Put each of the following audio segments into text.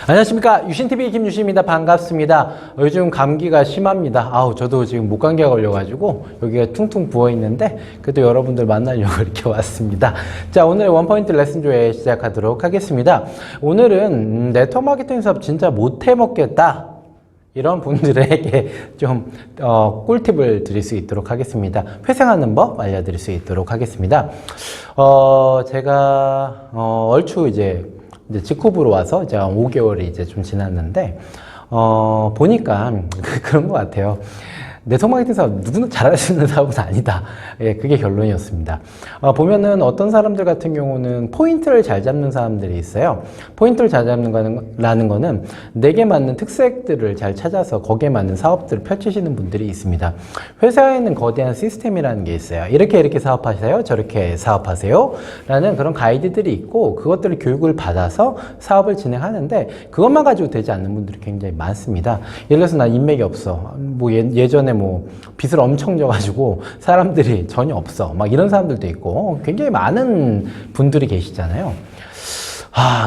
안녕하십니까, 유신TV 김유신입니다. 반갑습니다. 요즘 감기가 심합니다. 저도 지금 목감기가 걸려가지고 여기가 퉁퉁 부어있는데 그래도 여러분들 만나려고 이렇게 왔습니다. 자, 오늘 원포인트 레슨 조회 시작하도록 하겠습니다. 오늘은 네트워크 마케팅 사업 진짜 못해 먹겠다, 이런 분들에게 좀 꿀팁을 드릴 수 있도록 하겠습니다. 회생하는 법 알려드릴 수 있도록 하겠습니다. 제가 얼추 이제 직후부로 와서 이제 5개월이 이제 좀 지났는데 보니까 그런 것 같아요. 네트워크 마케팅 사업 누구나 잘할 수 있는 사업은 아니다. 예, 그게 결론이었습니다. 보면은 어떤 사람들 같은 경우는 포인트를 잘 잡는 사람들이 있어요. 포인트를 잘 잡는 거는 내게 맞는 특색들을 잘 찾아서 거기에 맞는 사업들을 펼치시는 분들이 있습니다. 회사에는 거대한 시스템이라는 게 있어요. 이렇게 사업하세요, 저렇게 사업하세요 라는 그런 가이드들이 있고, 그것들을 교육을 받아서 사업을 진행하는데 그것만 가지고 되지 않는 분들이 굉장히 많습니다. 예를 들어서 나 인맥이 없어, 예전에 빚을 엄청 져가지고 사람들이 전혀 없어, 막 이런 사람들도 있고 굉장히 많은 분들이 계시잖아요.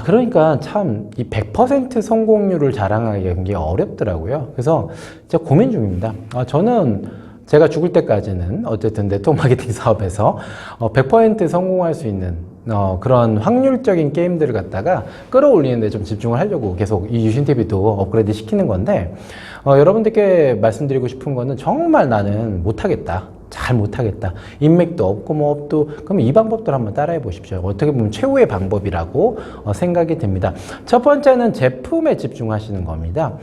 그러니까 참 이 100% 성공률을 자랑하기가 굉장히 어렵더라고요. 그래서 진짜 고민 중입니다. 저는 제가 죽을 때까지는 어쨌든 네트워크 마케팅 사업에서 100% 성공할 수 있는 그런 확률적인 게임들을 갖다가 끌어올리는 데 좀 집중을 하려고 계속 이 유신TV도 업그레이드 시키는 건데, 여러분들께 말씀드리고 싶은 거는 정말 나는 못하겠다, 잘 못하겠다, 인맥도 없고 뭐 없도, 그럼 이 방법들 한번 따라해 보십시오. 어떻게 보면 최후의 방법이라고 생각이 듭니다. 첫 번째는 제품에 집중하시는 겁니다.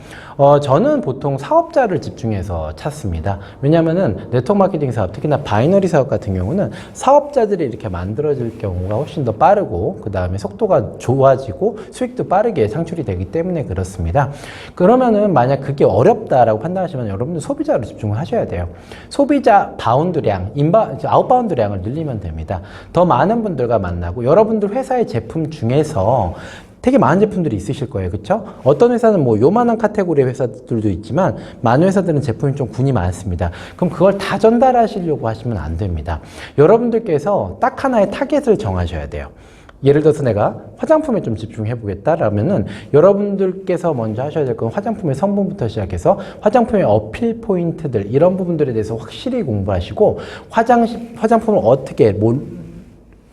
저는 보통 사업자를 집중해서 찾습니다. 왜냐하면은 네트워크 마케팅 사업, 특히나 바이너리 사업 같은 경우는 사업자들이 이렇게 만들어질 경우가 훨씬 더 빠르고, 그 다음에 속도가 좋아지고 수익도 빠르게 창출이 되기 때문에 그렇습니다. 그러면은 만약 그게 어렵다라고 판단하시면 여러분들 소비자로 집중을 하셔야 돼요. 소비자 바운드량, 아웃바운드량을 늘리면 됩니다. 더 많은 분들과 만나고, 여러분들 회사의 제품 중에서 되게 많은 제품들이 있으실 거예요. 그렇죠? 어떤 회사는 뭐 요만한 카테고리의 회사들도 있지만 많은 회사들은 제품이 좀 군이 많습니다. 그럼 그걸 다 전달하시려고 하시면 안 됩니다. 여러분들께서 딱 하나의 타겟을 정하셔야 돼요. 예를 들어서 내가 화장품에 좀 집중해 보겠다라면은 여러분들께서 먼저 하셔야 될 건 화장품의 성분부터 시작해서 화장품의 어필 포인트들, 이런 부분들에 대해서 확실히 공부하시고, 화장품을 어떻게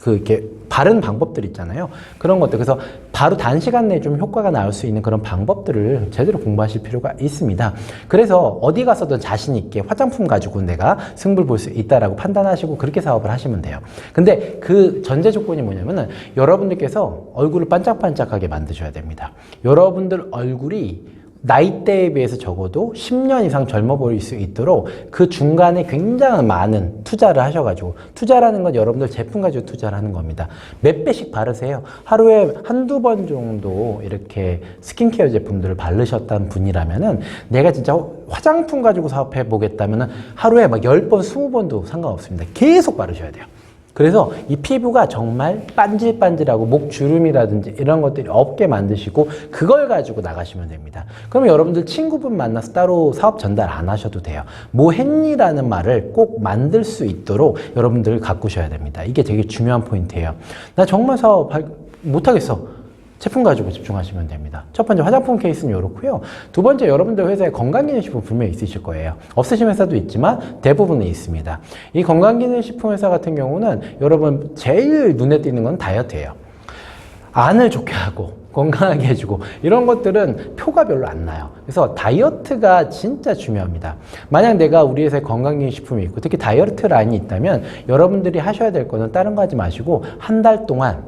이렇게 바른 방법들 있잖아요. 그런 것들, 그래서 바로 단시간 내에 좀 효과가 나올 수 있는 그런 방법들을 제대로 공부하실 필요가 있습니다. 그래서 어디 가서든 자신 있게 화장품 가지고 내가 승부를 볼 수 있다라고 판단하시고 그렇게 사업을 하시면 돼요. 근데 그 전제 조건이 뭐냐면은 여러분들께서 얼굴을 반짝반짝하게 만드셔야 됩니다. 여러분들 얼굴이 나이대에 비해서 적어도 10년 이상 젊어 보일 수 있도록 그 중간에 굉장히 많은 투자를 하셔가지고, 투자라는 건 여러분들 제품 가지고 투자를 하는 겁니다. 몇 배씩 바르세요. 하루에 한두 번 정도 이렇게 스킨케어 제품들을 바르셨다는 분이라면은, 내가 진짜 화장품 가지고 사업해 보겠다면은 하루에 막 10번, 20번도 상관없습니다. 계속 바르셔야 돼요. 그래서 이 피부가 정말 반질반질하고 목주름이라든지 이런 것들이 없게 만드시고 그걸 가지고 나가시면 됩니다. 그러면 여러분들 친구분 만나서 따로 사업 전달 안 하셔도 돼요. 뭐 했니라는 말을 꼭 만들 수 있도록 여러분들 가꾸셔야 됩니다. 이게 되게 중요한 포인트예요. 나 정말 사업 못하겠어. 제품 가지고 집중하시면 됩니다. 첫 번째 화장품 케이스는 이렇고요. 두 번째, 여러분들 회사에 건강기능식품 분명히 있으실 거예요. 없으신 회사도 있지만 대부분은 있습니다. 이 건강기능식품 회사 같은 경우는 여러분 제일 눈에 띄는 건 다이어트예요. 안을 좋게 하고 건강하게 해주고 이런 것들은 표가 별로 안 나요. 그래서 다이어트가 진짜 중요합니다. 만약 내가 우리 회사에 건강기능식품이 있고 특히 다이어트 라인이 있다면 여러분들이 하셔야 될 거는 다른 거 하지 마시고 한 달 동안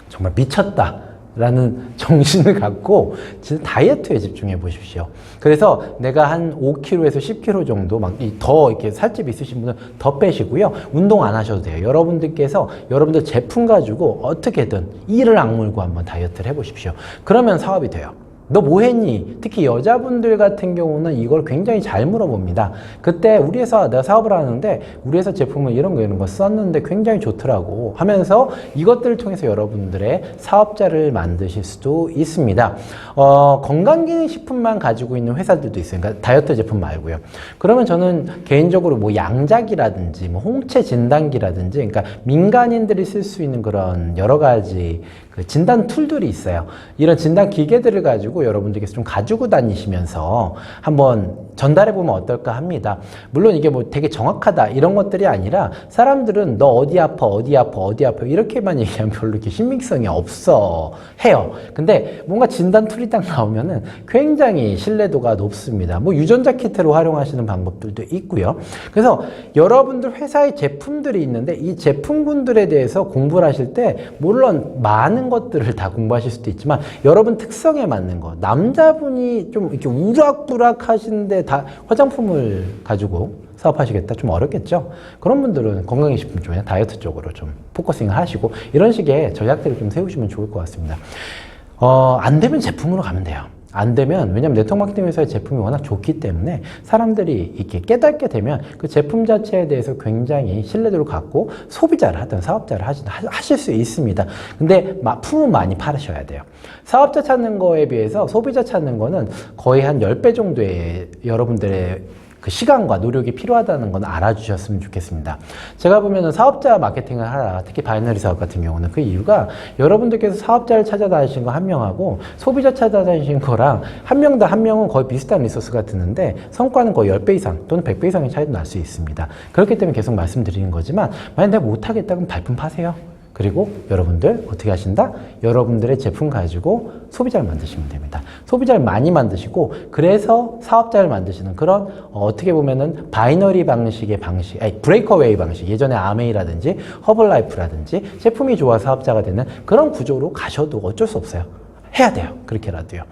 정말 미쳤다 라는 정신을 갖고 진짜 다이어트에 집중해 보십시오. 그래서 내가 한 5kg에서 10kg 정도 막 더 이렇게 살집 있으신 분은 더 빼시고요. 운동 안 하셔도 돼요. 여러분들께서 여러분들 제품 가지고 어떻게든 이를 악물고 한번 다이어트를 해 보십시오. 그러면 사업이 돼요. 너 뭐 했니? 특히 여자분들 같은 경우는 이걸 굉장히 잘 물어봅니다. 그때 우리 회사 내가 사업을 하는데 우리 회사 제품은 이런 거 썼는데 굉장히 좋더라고 하면서 이것들을 통해서 여러분들의 사업자를 만드실 수도 있습니다. 건강기능식품만 가지고 있는 회사들도 있어요. 그러니까 다이어트 제품 말고요. 그러면 저는 개인적으로 뭐 양작이라든지 뭐 홍채 진단기라든지, 그러니까 민간인들이 쓸 수 있는 그런 여러 가지 그 진단 툴들이 있어요. 이런 진단 기계들을 가지고 여러분들께서 좀 가지고 다니시면서 한번 전달해 보면 어떨까 합니다. 물론 이게 뭐 되게 정확하다 이런 것들이 아니라 사람들은 너 어디 아파 어디 아파 어디 아파 이렇게만 얘기하면 별로 이렇게 신빙성이 없어 해요. 근데 뭔가 진단 툴이 딱 나오면은 굉장히 신뢰도가 높습니다. 뭐 유전자 키트로 활용하시는 방법들도 있고요. 그래서 여러분들 회사의 제품들이 있는데 이 제품군들에 대해서 공부를 하실 때 물론 많은 것들을 다 공부하실 수도 있지만 여러분 특성에 맞는 거, 남자분이 좀 이렇게 우락부락 하시는데 다 화장품을 가지고 사업하시겠다? 좀 어렵겠죠? 그런 분들은 건강식품 쪽이나 다이어트 쪽으로 좀 포커싱을 하시고 이런 식의 전략들을 좀 세우시면 좋을 것 같습니다. 안 되면 제품으로 가면 돼요. 안 되면, 왜냐면 네트워크 마케팅 회사의 제품이 워낙 좋기 때문에 사람들이 이렇게 깨닫게 되면 그 제품 자체에 대해서 굉장히 신뢰도를 갖고 소비자를 하든 사업자를 하실 수 있습니다. 근데 품은 많이 팔으셔야 돼요. 사업자 찾는 거에 비해서 소비자 찾는 거는 거의 한 10배 정도의 여러분들의 그 시간과 노력이 필요하다는 건 알아주셨으면 좋겠습니다. 제가 보면은 사업자 마케팅을 하라, 특히 바이너리 사업 같은 경우는 그 이유가 여러분들께서 사업자를 찾아다니신 거 한 명하고 소비자 찾아다니신 거랑 한 명당 한 명은 거의 비슷한 리소스가 드는데 성과는 거의 10배 이상 또는 100배 이상의 차이도 날 수 있습니다. 그렇기 때문에 계속 말씀드리는 거지만 만약 내가 못하겠다 그럼 발품 파세요. 그리고 여러분들 어떻게 하신다? 여러분들의 제품 가지고 소비자를 만드시면 됩니다. 소비자를 많이 만드시고 그래서 사업자를 만드시는 그런 어떻게 보면은 바이너리 방식의 브레이커웨이 방식, 예전에 아메이라든지 허블라이프라든지 제품이 좋아 사업자가 되는 그런 구조로 가셔도 어쩔 수 없어요. 해야 돼요. 그렇게라도요.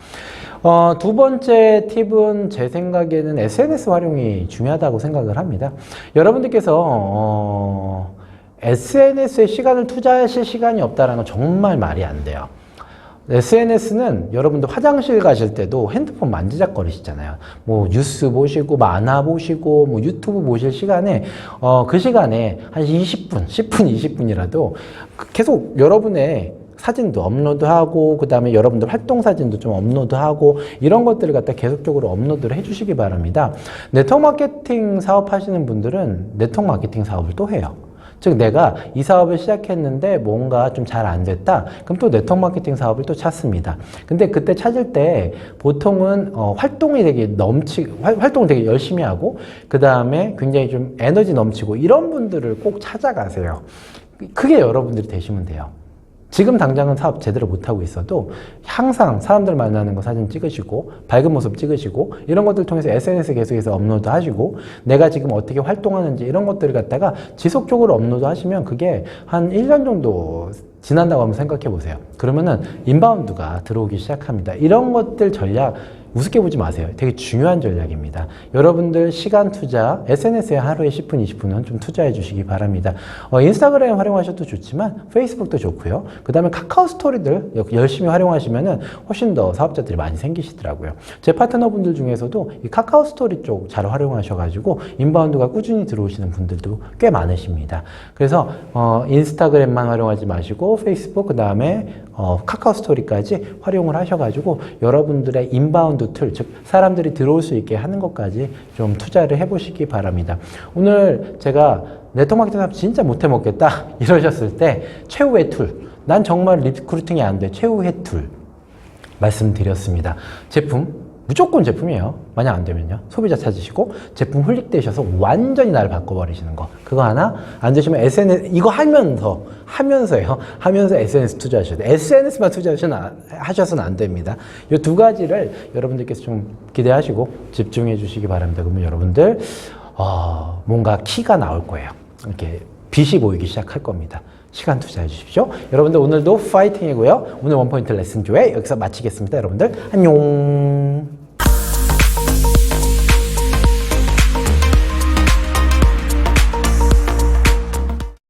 두 번째 팁은 제 생각에는 SNS 활용이 중요하다고 생각을 합니다. 여러분들께서 SNS에 시간을 투자하실 시간이 없다는 건 정말 말이 안 돼요. SNS는 여러분들 화장실 가실 때도 핸드폰 만지작거리시잖아요. 뭐 뉴스 보시고 만화 보시고 뭐 유튜브 보실 시간에 그 시간에 한 20분, 10분, 20분이라도 계속 여러분의 사진도 업로드하고 그 다음에 여러분들 활동 사진도 좀 업로드하고 이런 것들을 갖다 계속적으로 업로드를 해주시기 바랍니다. 네트워크 마케팅 사업 하시는 분들은 네트워크 마케팅 사업을 또 해요. 즉 내가 이 사업을 시작했는데 뭔가 좀 잘 안 됐다. 그럼 또 네트워크 마케팅 사업을 또 찾습니다. 근데 그때 찾을 때 보통은 활동이 되게 활동을 되게 열심히 하고 그 다음에 굉장히 좀 에너지 넘치고 이런 분들을 꼭 찾아가세요. 그게 여러분들이 되시면 돼요. 지금 당장은 사업 제대로 못하고 있어도 항상 사람들 만나는 거 사진 찍으시고 밝은 모습 찍으시고 이런 것들 통해서 SNS 계속해서 업로드 하시고 내가 지금 어떻게 활동하는지 이런 것들을 갖다가 지속적으로 업로드 하시면 그게 한 1년 정도 지난다고 한번 생각해 보세요. 그러면은 인바운드가 들어오기 시작합니다. 이런 것들 전략 우습게 보지 마세요. 되게 중요한 전략입니다. 여러분들 시간 투자, SNS에 하루에 10분, 20분은 좀 투자해 주시기 바랍니다. 인스타그램 활용하셔도 좋지만 페이스북도 좋고요. 그 다음에 카카오 스토리들 열심히 활용하시면은 훨씬 더 사업자들이 많이 생기시더라고요. 제 파트너분들 중에서도 이 카카오 스토리 쪽 잘 활용하셔가지고 인바운드가 꾸준히 들어오시는 분들도 꽤 많으십니다. 그래서 인스타그램만 활용하지 마시고 페이스북, 그 다음에 카카오 스토리까지 활용을 하셔가지고 여러분들의 인바운드 툴, 즉 사람들이 들어올 수 있게 하는 것까지 좀 투자를 해보시기 바랍니다. 오늘 제가 네트워크 마케팅 사업 진짜 못해 먹겠다 이러셨을 때 최후의 툴, 난 정말 리크루팅이 안 돼, 최후의 툴 말씀드렸습니다. 제품, 무조건 제품이에요. 만약 안 되면요. 소비자 찾으시고 제품 훌릭되셔서 완전히 나를 바꿔버리시는 거. 그거 하나. 안 되시면 SNS, 이거 하면서 SNS 투자하셔야 돼요. SNS만 투자하셔서는 안 됩니다. 이 두 가지를 여러분들께서 좀 기대하시고 집중해 주시기 바랍니다. 그러면 여러분들, 뭔가 키가 나올 거예요. 이렇게 빛이 보이기 시작할 겁니다. 시간 투자해 주십시오. 여러분들 오늘도 파이팅이고요. 오늘 원포인트 레슨 조회 여기서 마치겠습니다. 여러분들 안녕.